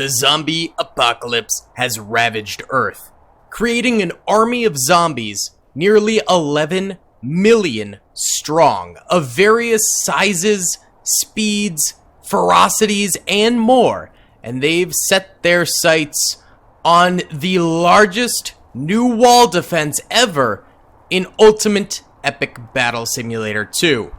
The zombie apocalypse has ravaged Earth, creating an army of zombies nearly 11 million strong, of various sizes, speeds, ferocities, and more. And they've set their sights on the largest new wall defense ever in Ultimate Epic Battle Simulator 2.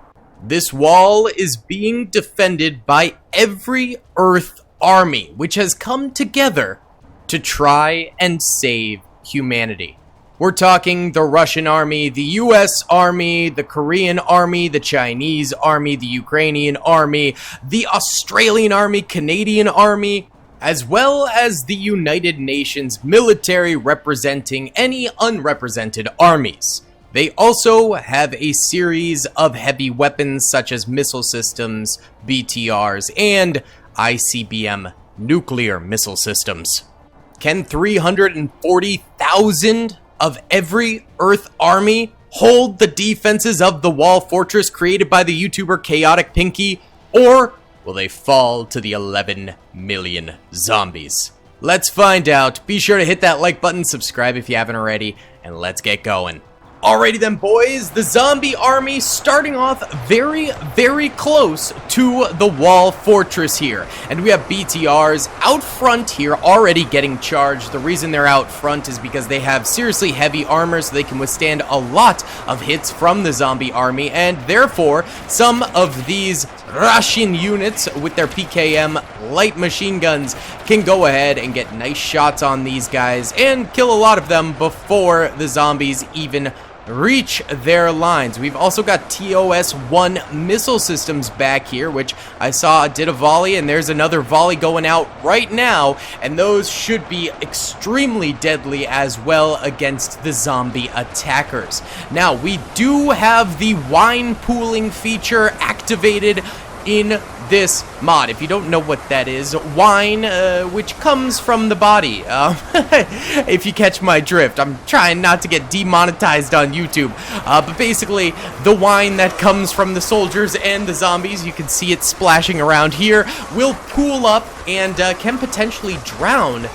This wall is being defended by every Earth army, which has come together to try and save humanity. We're talking the Russian army, the US army, the Korean army, the Chinese army, the Ukrainian army, the Australian army, Canadian army, as well as the United Nations military representing any unrepresented armies. They also have a series of heavy weapons such as missile systems, BTRs, and ICBM nuclear missile systems. Can 340,000 of every Earth army hold the defenses of the wall fortress created by the YouTuber Chaotic Pinky, or will they fall to the 11 million zombies? Let's find out. Be sure to hit that like button, subscribe if you haven't already, and let's get going. Alrighty then, boys, the zombie army starting off very, very close to the wall fortress here. And we have BTRs out front here already getting charged. The reason they're out front is because they have seriously heavy armor, so they can withstand a lot of hits from the zombie army. And therefore, some of these Russian units with their PKM light machine guns can go ahead and get nice shots on these guys and kill a lot of them before the zombies even reach their lines. We've also got TOS-1 missile systems back here, which I saw did a volley, and there's another volley going out right now, and those should be extremely deadly as well against the zombie attackers. Now, we do have the wine pooling feature activated in this mod. If you don't know what that is, wine, which comes from the body. If you catch my drift, I'm trying not to get demonetized on YouTube. But basically, the wine that comes from the soldiers and the zombies, you can see it splashing around here, will pool up and can potentially drown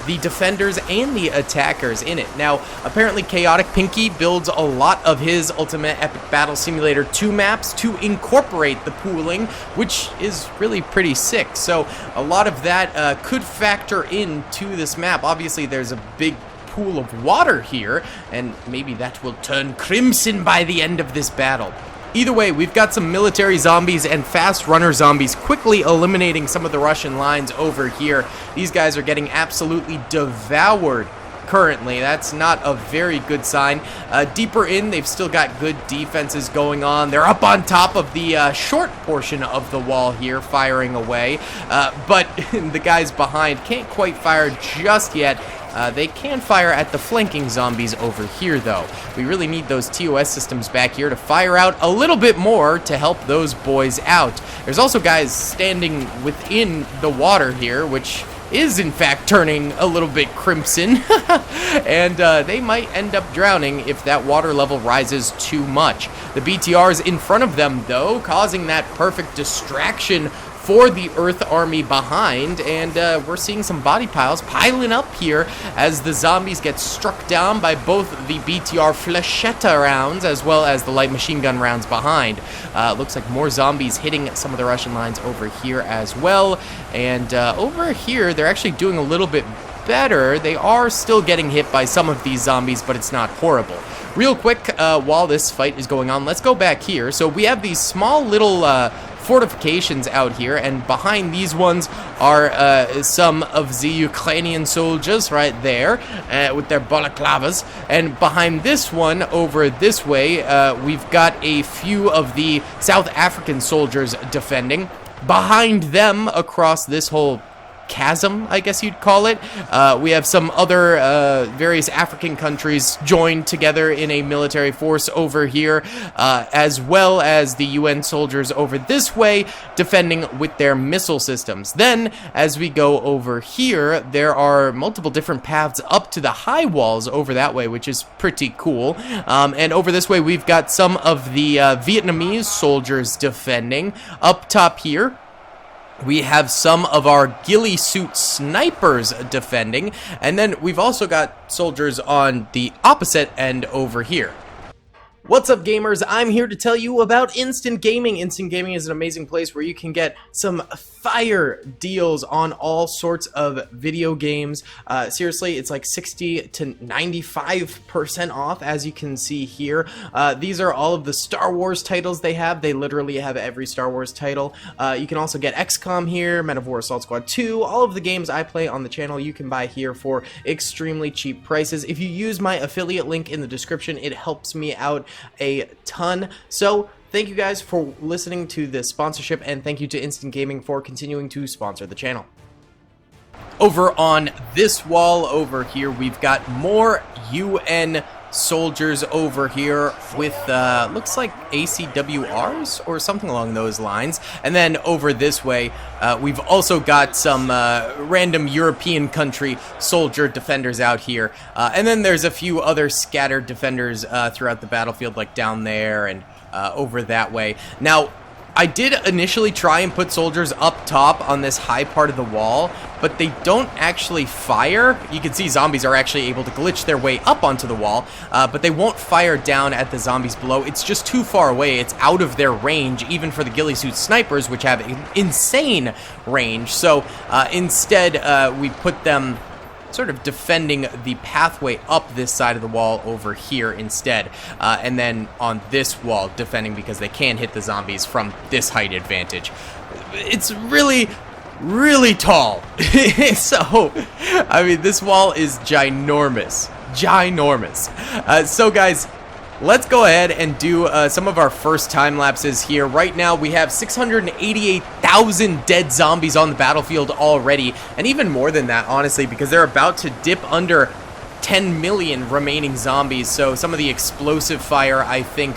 the defenders and the attackers in it. Now, apparently Chaotic Pinky builds a lot of his Ultimate Epic Battle Simulator 2 maps to incorporate the pooling, which is really pretty sick. So a lot of that could factor into this map. Obviously, there's a big pool of water here, and maybe that will turn crimson by the end of this battle. Either way, we've got some military zombies and fast runner zombies quickly eliminating some of the Russian lines over here. These guys are getting absolutely devoured currently. That's not a very good sign. Deeper in, they've still got good defenses going on. They're up on top of the short portion of the wall here, firing away. But the guys behind can't quite fire just yet. They can fire at the flanking zombies over here, though. We really need those TOS systems back here to fire out a little bit more to help those boys out. There's also guys standing within the water here, which is in fact turning a little bit crimson. And they might end up drowning if that water level rises too much. The BTR's in front of them, though, causing that perfect distraction for the Earth army behind, and we're seeing some body piles piling up here as the zombies get struck down by both the BTR flechetta rounds as well as the light machine gun rounds behind. Looks like more zombies hitting some of the Russian lines over here as well, and over here they're actually doing a little bit better. They are still getting hit by some of these zombies, but it's not horrible. Real quick, while this fight is going on, let's go back here. So we have these small little fortifications out here, and behind these ones are some of the Ukrainian soldiers right there with their balaclavas, and behind this one over this way we've got a few of the South African soldiers defending. Behind them, across this whole chasm, I guess you'd call it, we have some other various African countries joined together in a military force over here, as well as the UN soldiers over this way defending with their missile systems. Then, as we go over here, there are multiple different paths up to the high walls over that way, which is pretty cool. And over this way, we've got some of the Vietnamese soldiers defending. Up top here, We have some of our ghillie suit snipers defending, and then we've also got soldiers on the opposite end over here. What's up, gamers? I'm here to tell you about Instant Gaming. Instant Gaming is an amazing place where you can get some fire deals on all sorts of video games. Seriously, it's like 60 to 95% off, as you can see here. These are all of the Star Wars titles they have. They literally have every Star Wars title. You can also get XCOM here, Men of War Assault Squad 2. All of the games I play on the channel you can buy here for extremely cheap prices. If you use my affiliate link in the description, it helps me out a ton. So thank you guys for listening to this sponsorship, and thank you to Instant Gaming for continuing to sponsor the channel. Over on this wall over here, we've got more UN soldiers over here with looks like ACWRs or something along those lines. And then over this way we've also got some random European country soldier defenders out here, and then there's a few other scattered defenders throughout the battlefield, like down there and over that way. Now, I did initially try and put soldiers up top on this high part of the wall, but they don't actually fire. You can see zombies are actually able to glitch their way up onto the wall, but they won't fire down at the zombies below. It's just too far away. It's out of their range, even for the ghillie suit snipers, which have insane range. So instead, we put them sort of defending the pathway up this side of the wall over here instead, and then on this wall defending because they can hit the zombies from this height advantage. It's really tall. So I mean, this wall is ginormous. So guys, let's go ahead and do some of our first time lapses here. Right now we have 688,000 dead zombies on the battlefield already, and even more than that, honestly, because they're about to dip under 10 million remaining zombies. So some of the explosive fire, I think,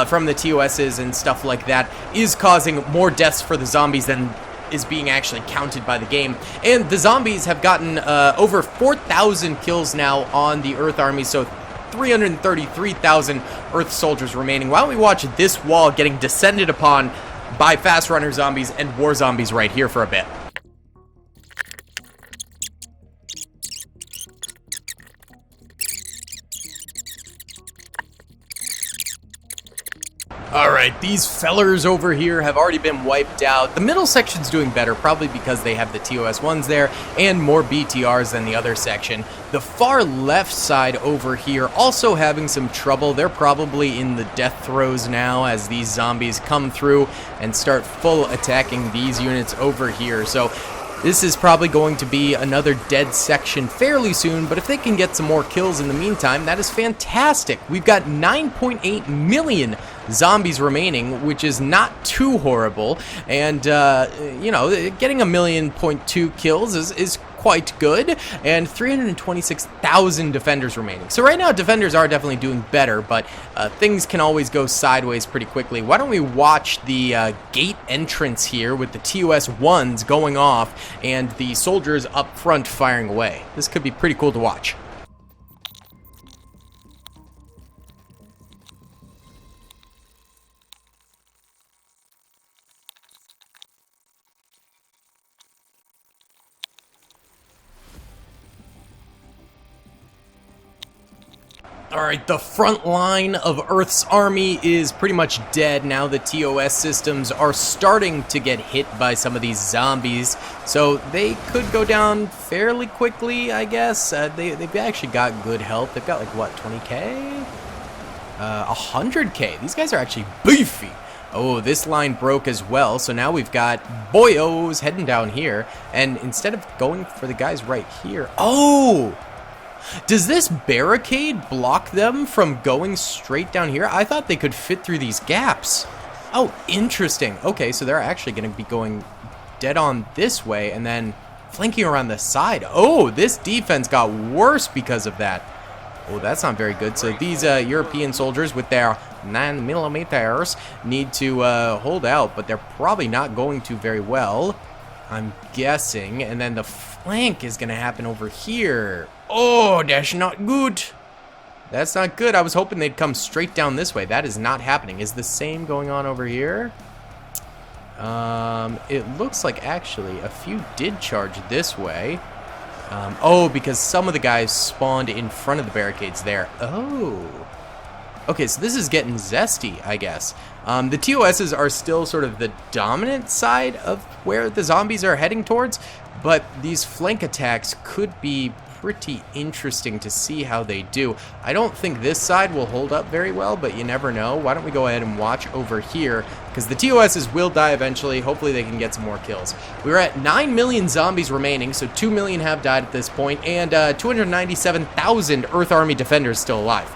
from the TOSs and stuff like that is causing more deaths for the zombies than is being actually counted by the game. And the zombies have gotten over 4,000 kills now on the Earth Army, so 333,000 Earth soldiers remaining. Why don't we watch this wall getting descended upon by fast runner zombies and war zombies right here for a bit. Alright, these fellers over here have already been wiped out. The middle section's doing better, probably because they have the TOS ones there and more BTRs than the other section. The far left side over here also having some trouble. They're probably in the death throes now as these zombies come through and start full attacking these units over here. So this is probably going to be another dead section fairly soon, but if they can get some more kills in the meantime, that is fantastic. We've got 9.8 million zombies remaining, which is not too horrible, and you know, getting 1.2 million kills is quite good, and 326,000 defenders remaining. So right now defenders are definitely doing better, but things can always go sideways pretty quickly. Why don't we watch the gate entrance here with the TOS 1s going off and the soldiers up front firing away. This could be pretty cool to watch. Alright, the front line of Earth's army is pretty much dead now. The TOS systems are starting to get hit by some of these zombies, so they could go down fairly quickly, I guess. They've actually got good health. They've got like, what, 20k? 100k. These guys are actually beefy. Oh, this line broke as well, so now we've got boyos heading down here, and instead of going for the guys right here... Oh! Does this barricade block them from going straight down here? I thought they could fit through these gaps. Oh, interesting. Okay, so they're actually going to be going dead on this way and then flanking around the side. Oh, this defense got worse because of that. Oh, that's not very good. So these European soldiers with their 9mm need to hold out, but they're probably not going to very well, I'm guessing. And then the flank is going to happen over here. Oh, that's not good. That's not good. I was hoping they'd come straight down this way. That is not happening. Is the same going on over here? It looks like actually a few did charge this way. Oh, because some of the guys spawned in front of the barricades there. Oh. Okay, so this is getting zesty, I guess. The TOSs are still sort of the dominant side of where the zombies are heading towards, but these flank attacks could be pretty interesting to see how they do. I don't think this side will hold up very well, but you never know. Why don't we go ahead and watch over here, because the TOSs will die eventually. Hopefully they can get some more kills. We're at 9 million zombies remaining, so 2 million have died at this point, and 297,000 Earth Army defenders still alive.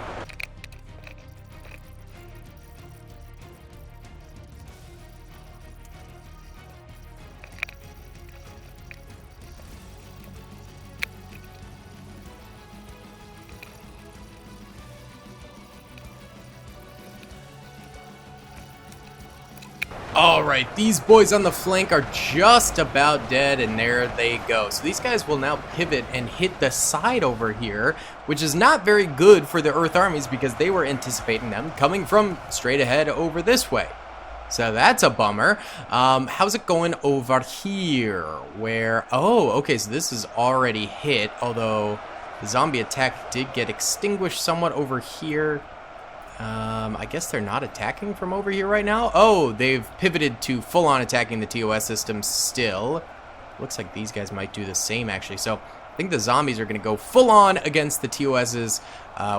Alright, these boys on the flank are just about dead, and there they go. So these guys will now pivot and hit the side over here, which is not very good for the Earth armies because they were anticipating them coming from straight ahead over this way. So that's a bummer. How's it going over here? Where, oh, okay, so this is already hit, although the zombie attack did get extinguished somewhat over here. I guess they're not attacking from over here right now. Oh, they've pivoted to full-on attacking the TOS system still. Looks like these guys might do the same, actually. So I think the zombies are going to go full-on against the TOSs.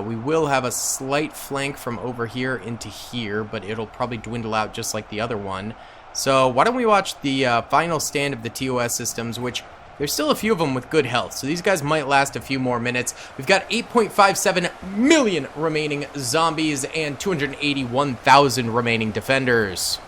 We will have a slight flank from over here into here, but it'll probably dwindle out just like the other one. So why don't we watch the final stand of the TOS systems, which there's still a few of them with good health, so these guys might last a few more minutes. We've got 8.57 million remaining zombies and 281,000 remaining defenders.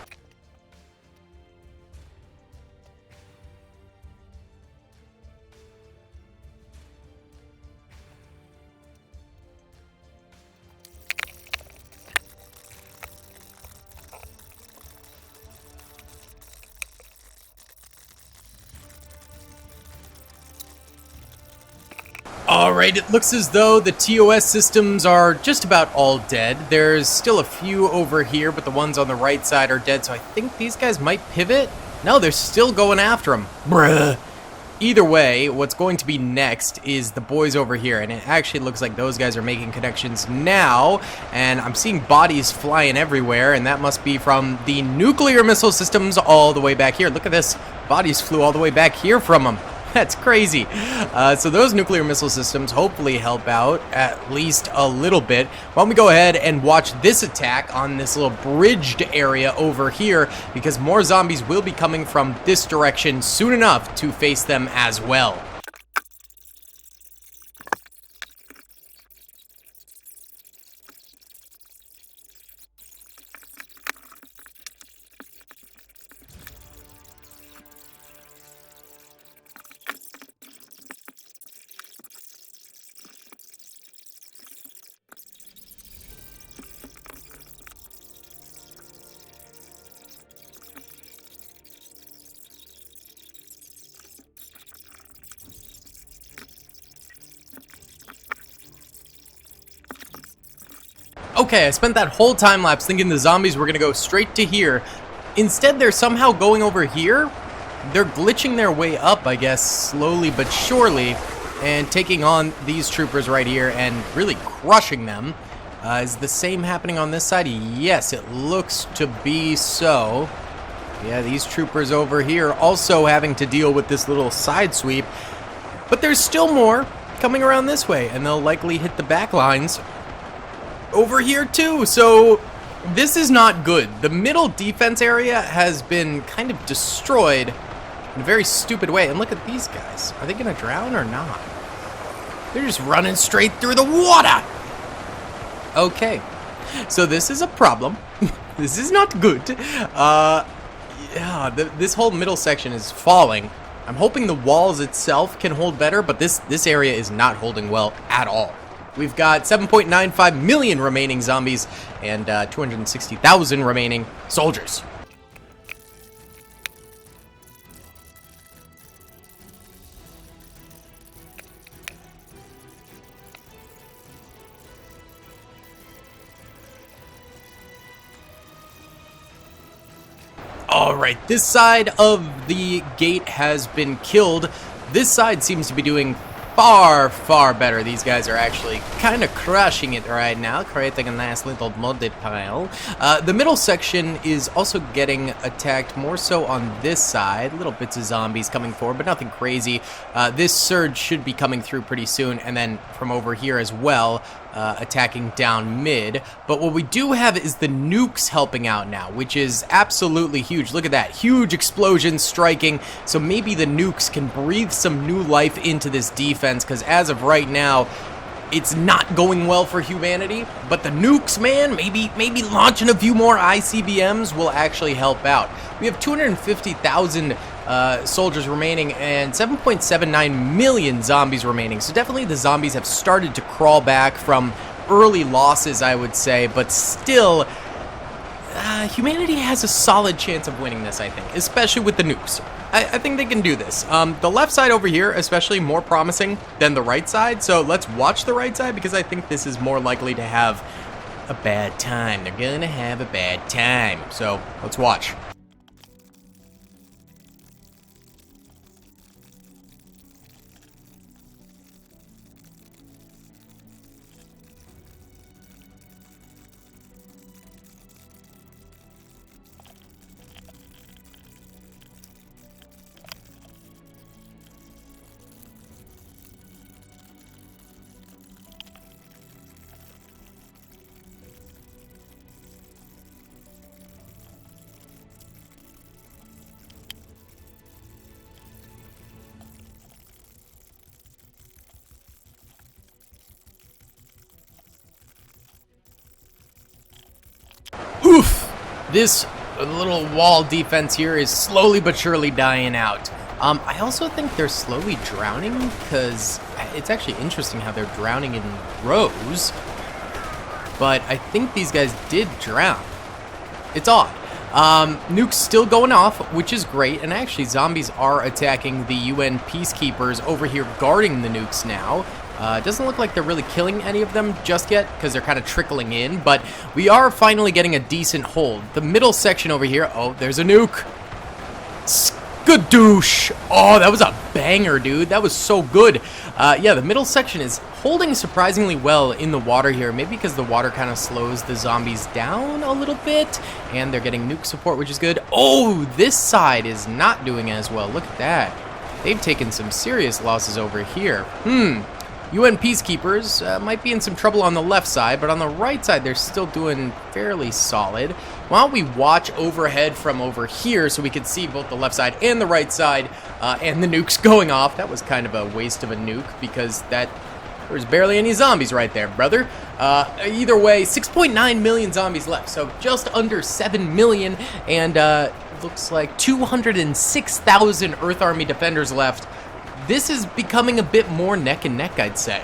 Alright, it looks as though the TOS systems are just about all dead. There's still a few over here, but the ones on the right side are dead, so I think these guys might pivot. No, they're still going after them. Bruh. Either way, what's going to be next is the boys over here, and it actually looks like those guys are making connections now, and I'm seeing bodies flying everywhere, and that must be from the nuclear missile systems all the way back here. Look at this. Bodies flew all the way back here from them. That's crazy. So those nuclear missile systems hopefully help out at least a little bit. Why don't we go ahead and watch this attack on this little bridged area over here, because more zombies will be coming from this direction soon enough to face them as well. Okay, I spent that whole time lapse thinking the zombies were going to go straight to here. Instead, they're somehow going over here. They're glitching their way up, I guess, slowly but surely, and taking on these troopers right here and really crushing them. Is the same happening on this side? Yes, it looks to be so. Yeah, these troopers over here also having to deal with this little side sweep. But there's still more coming around this way, and they'll likely hit the back lines over here too. So this is not good. The middle defense area has been kind of destroyed in a very stupid way. And look at these guys. Are they gonna drown or not? They're just running straight through the water. Okay, so this is a problem. This is not good. Yeah, this whole middle section is falling. I'm hoping the walls itself can hold better, but this area is not holding well at all. We've got 7.95 million remaining zombies and 260,000 remaining soldiers. Alright, this side of the gate has been killed. This side seems to be doing far, far better. These guys are actually kind of crushing it right now, creating a nice little modded pile. The middle section is also getting attacked more so on this side. Little bits of zombies coming forward, but nothing crazy. This surge should be coming through pretty soon, and then from over here as well, attacking down mid. But what we do have is the nukes helping out now, which is absolutely huge. Look at that, huge explosion striking. So maybe the nukes can breathe some new life into this defense, because as of right now, it's not going well for humanity. But the nukes, man, maybe launching a few more ICBMs will actually help out. We have 250,000 soldiers remaining and 7.79 million zombies remaining. So definitely the zombies have started to crawl back from early losses, I would say, but still, humanity has a solid chance of winning this, I think, especially with the nukes. I think they can do this. The left side over here, especially, more promising than the right side, so let's watch the right side, because I think this is more likely to have a bad time. They're gonna have a bad time, so let's watch. Oof! This little wall defense here is slowly but surely dying out. I also think they're slowly drowning, because it's actually interesting how they're drowning in rows. But I think these guys did drown. It's odd. Nukes still going off, which is great, and actually zombies are attacking the UN peacekeepers over here guarding the nukes now. It doesn't look like they're really killing any of them just yet, because they're kind of trickling in, but we are finally getting a decent hold. The middle section over here, oh, there's a nuke. Skadoosh! Oh, that was a banger, dude. That was so good. Yeah, the middle section is holding surprisingly well in the water here, maybe because the water kind of slows the zombies down a little bit, and they're getting nuke support, which is good. Oh, this side is not doing as well. Look at that. They've taken some serious losses over here. UN peacekeepers might be in some trouble on the left side, but on the right side, they're still doing fairly solid. Why don't we watch overhead from over here so we can see both the left side and the right side and the nukes going off. That was kind of a waste of a nuke, because there's barely any zombies right there, brother. Either way, 6.9 million zombies left, so just under 7 million, and looks like 206,000 Earth Army defenders left. This is becoming a bit more neck and neck, I'd say.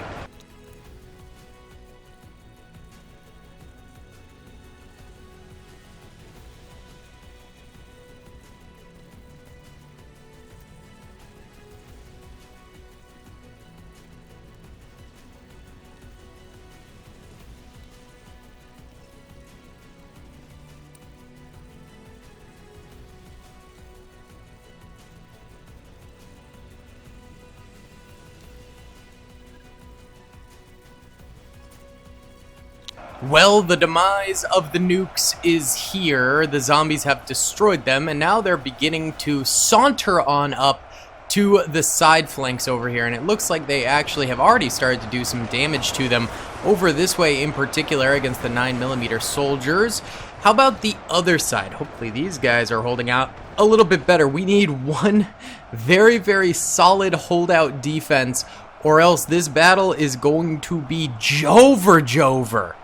Well, the demise of the nukes is here. The zombies have destroyed them, and now they're beginning to saunter on up to the side flanks over here, and it looks like they actually have already started to do some damage to them over this way in particular against the 9mm soldiers. How about the other side? Hopefully these guys are holding out a little bit better. We need one very, very solid holdout defense, or else this battle is going to be Jover.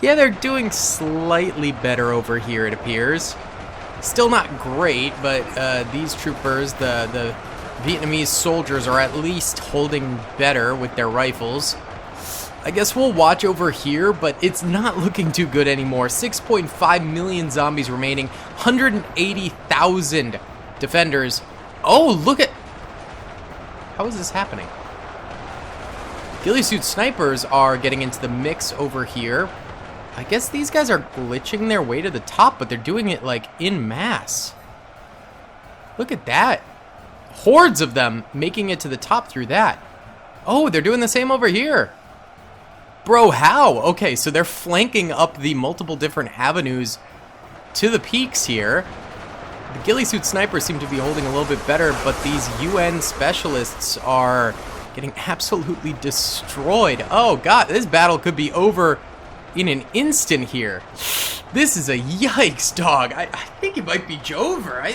Yeah, they're doing slightly better over here, it appears. Still not great, but these troopers, the Vietnamese soldiers, are at least holding better with their rifles. I guess we'll watch over here, but it's not looking too good anymore. 6.5 million zombies remaining, 180,000 defenders. Oh, look at... How is this happening? Ghillie suit snipers are getting into the mix over here. I guess these guys are glitching their way to the top, but they're doing it like in mass. Look at that. Hordes of them making it to the top through that. Oh, they're doing the same over here. Bro, how? Okay, so they're flanking up the multiple different avenues to the peaks here. The ghillie suit snipers seem to be holding a little bit better, but these UN specialists are getting absolutely destroyed. Oh god, this battle could be over in an instant here. This is a yikes, dog. I think it might be over.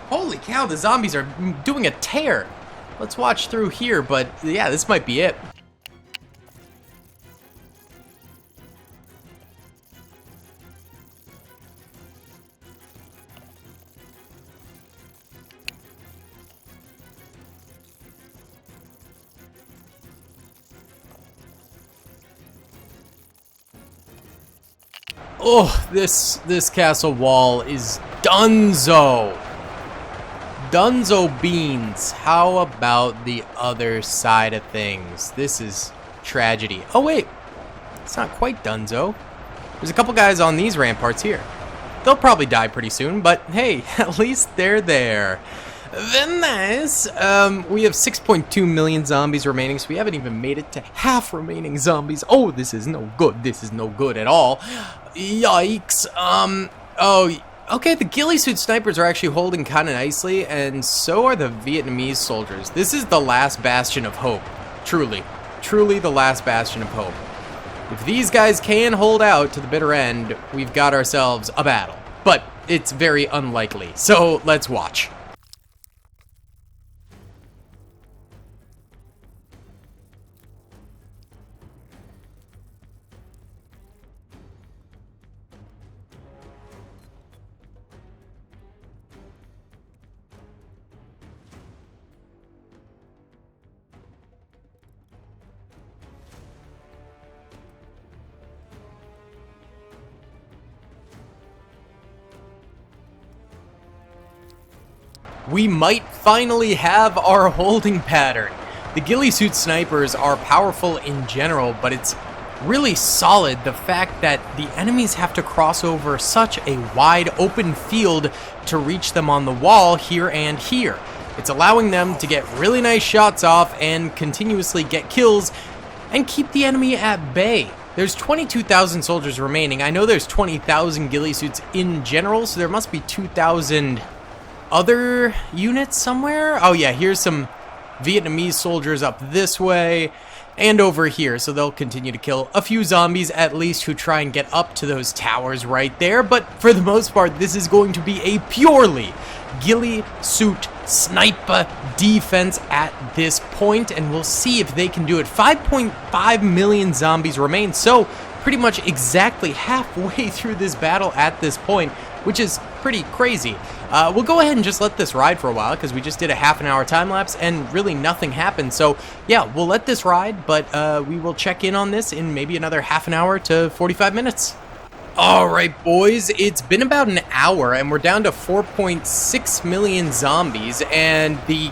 Holy cow, the zombies are doing a tear. Let's watch through here, but yeah, this might be it. Oh, this castle wall is dunzo. Dunzo beans. How about the other side of things? This is tragedy. Oh wait, it's not quite dunzo. There's a couple guys on these ramparts here. They'll probably die pretty soon, but hey, at least they're there. Then nice. We have 6.2 million zombies remaining, so we haven't even made it to half remaining zombies. Oh, this is no good. This is no good at all. Yikes. Oh, okay, the ghillie suit snipers are actually holding kind of nicely, and so are the Vietnamese soldiers. This is the last bastion of hope. Truly. Truly the last bastion of hope. If these guys can hold out to the bitter end, we've got ourselves a battle. But it's very unlikely, so let's watch. We might finally have our holding pattern. The ghillie suit snipers are powerful in general, but it's really solid the fact that the enemies have to cross over such a wide open field to reach them on the wall here and here. It's allowing them to get really nice shots off and continuously get kills and keep the enemy at bay. There's 22,000 soldiers remaining. I know there's 20,000 ghillie suits in general, so there must be 2,000 other units somewhere. Oh yeah, here's some Vietnamese soldiers up this way and over here, so they'll continue to kill a few zombies at least who try and get up to those towers right there, but for the most part this is going to be a purely ghillie suit sniper defense at this point, and we'll see if they can do it. 5.5 million zombies remain, so pretty much exactly halfway through this battle at this point, which is pretty crazy. We'll go ahead and just let this ride for a while because we just did a half an hour time lapse and really nothing happened. So yeah, we'll let this ride, but we will check in on this in maybe another half an hour to 45 minutes. All right, boys, it's been about an hour and we're down to 4.6 million zombies, and the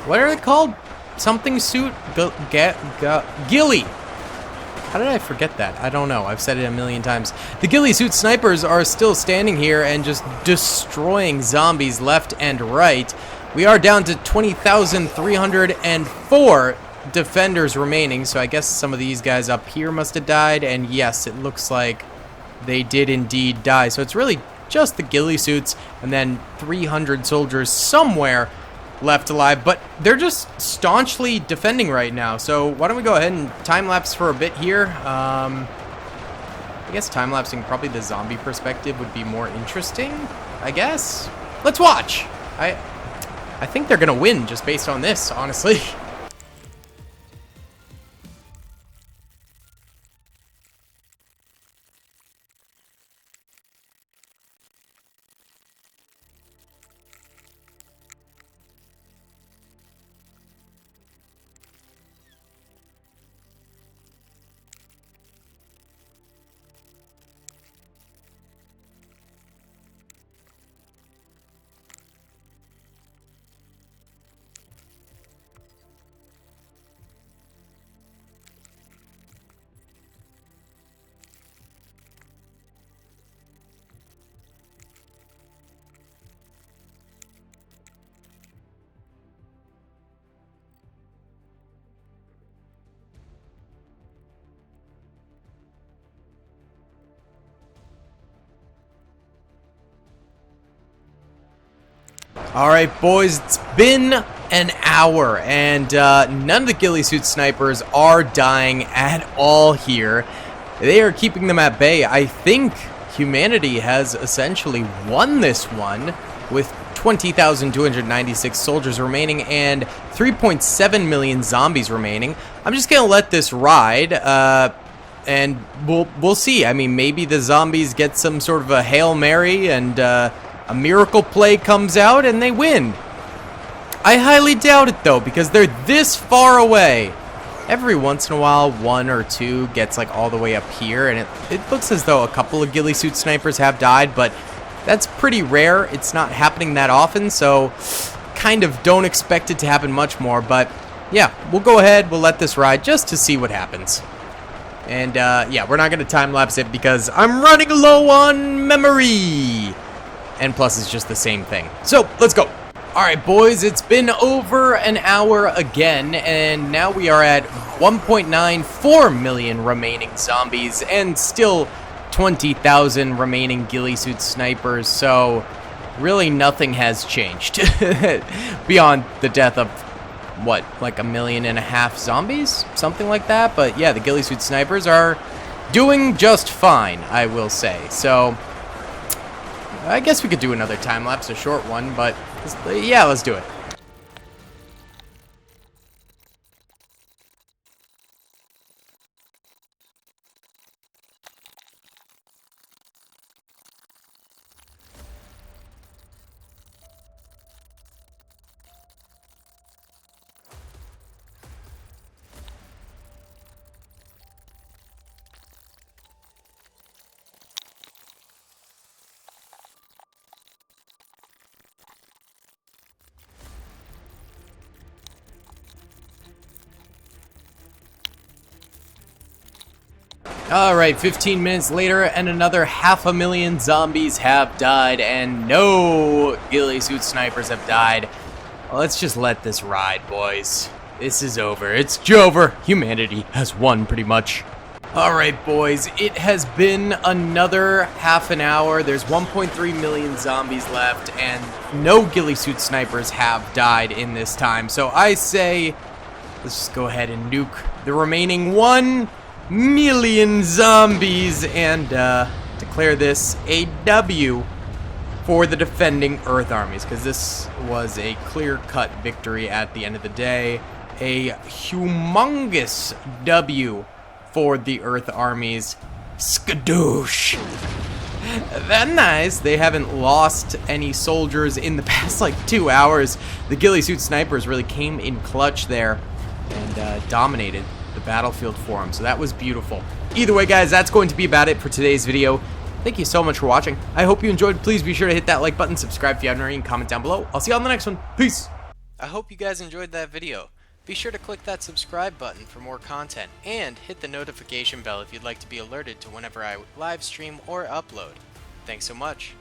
what are they called? Something suit? Ghillie. How did I forget that? I don't know. I've said it a million times. The ghillie suit snipers are still standing here and just destroying zombies left and right. We are down to 20,304 defenders remaining, so I guess some of these guys up here must have died, and yes, it looks like they did indeed die. So it's really just the ghillie suits and then 300 soldiers somewhere left alive, but they're just staunchly defending right now. So why don't we go ahead and time-lapse for a bit here. I guess time-lapsing probably the zombie perspective would be more interesting, I guess. Let's watch. I think they're gonna win just based on this, honestly. Alright boys, it's been an hour, and none of the ghillie suit snipers are dying at all here. They are keeping them at bay. I think humanity has essentially won this one with 20,296 soldiers remaining and 3.7 million zombies remaining. I'm just gonna let this ride, and we'll see. I mean, maybe the zombies get some sort of a Hail Mary and a miracle play comes out and they win. I highly doubt it though, because they're this far away. Every once in a while, one or two gets like all the way up here, and it looks as though a couple of ghillie suit snipers have died, but that's pretty rare. It's not happening that often, so kind of don't expect it to happen much more. But yeah, we'll go ahead, we'll let this ride just to see what happens. And yeah, we're not going to time-lapse it because I'm running low on memory. And plus, it's just the same thing. So, let's go. Alright, boys, it's been over an hour again, and now we are at 1.94 million remaining zombies, and still 20,000 remaining ghillie suit snipers, so really nothing has changed. Beyond the death of, what, like 1.5 million zombies? Something like that, but yeah, the ghillie suit snipers are doing just fine, I will say. So I guess we could do another time-lapse, a short one, but yeah, let's do it. Alright, 15 minutes later, and another 500,000 zombies have died, and no ghillie suit snipers have died. Well, let's just let this ride, boys. This is over. It's Jover. Humanity has won, pretty much. Alright, boys, it has been another half an hour. There's 1.3 million zombies left, and no ghillie suit snipers have died in this time. So I say, let's just go ahead and nuke the remaining 1 million zombies and declare this a W for the defending Earth armies, because this was a clear-cut victory at the end of the day. A humongous W for the Earth armies. Skadoosh! That nice. They haven't lost any soldiers in the past like 2 hours. The ghillie suit snipers really came in clutch there and dominated the battlefield for him, so that was beautiful. Either way, guys, that's going to be about it for today's video. Thank you so much for watching. I hope you enjoyed. Please be sure to hit that like button, subscribe if you haven't already, and comment down below. I'll see you on the next one. Peace! I hope you guys enjoyed that video. Be sure to click that subscribe button for more content, and hit the notification bell if you'd like to be alerted to whenever I live stream or upload. Thanks so much.